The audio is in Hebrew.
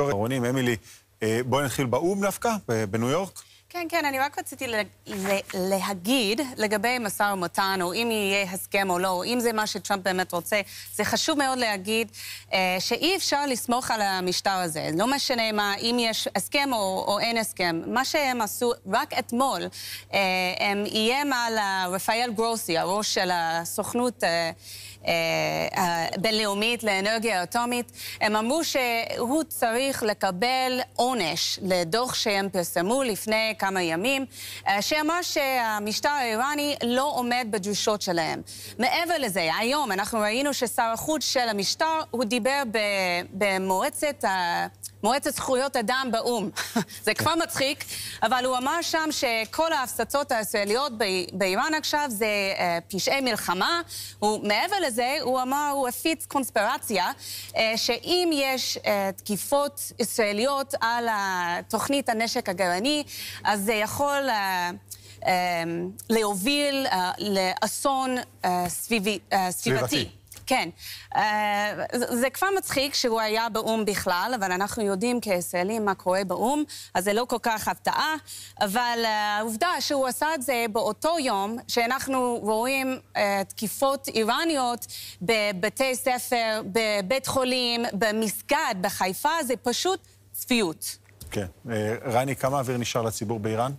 אחרונים, אמילי, בואי נתחיל באום דווקא, בניו יורק. כן, אני רק רציתי להגיד לגבי משא ומתן, או אם יהיה הסכם או לא, או אם זה מה שטראמפ באמת רוצה, זה חשוב מאוד להגיד שאי אפשר לסמוך על המשטר הזה. לא משנה מה, אם יש הסכם או אין הסכם. מה שהם עשו רק אתמול, הם איים על רפאל גרוסי, הראש של הסוכנות בינלאומית לאנרגיה אטומית. הם אמרו שהוא צריך לקבל עונש לדוח שהם פרסמו לפני כמה ימים, שאמר שהמשטר האיראני לא עומד בדרישות שלהם. מעבר לזה, היום אנחנו ראינו ששר החוץ של המשטר, הוא דיבר במועצת זכויות אדם באום. זה כבר מצחיק, אבל הוא אמר שם שכל ההפצצות הישראליות באיראן עכשיו זה פשעי מלחמה. מעבר לזה, הוא אמר, הוא הפיץ קונספירציה, שאם יש תקיפות ישראליות על תוכנית הנשק הגרעיני, אז זה יכול להוביל לאסון סביבתי. כן. זה כבר מצחיק שהוא היה באום בכלל, אבל אנחנו יודעים כישראלים מה קורה באום, אז זה לא כל כך הפתעה, אבל העובדה שהוא עשה את זה באותו יום, שאנחנו רואים תקיפות איראניות בבתי ספר, בבית חולים, במסגד, בחיפה, זה פשוט צפיות. כן. רני, כמה אוויר נשאר לציבור באיראן?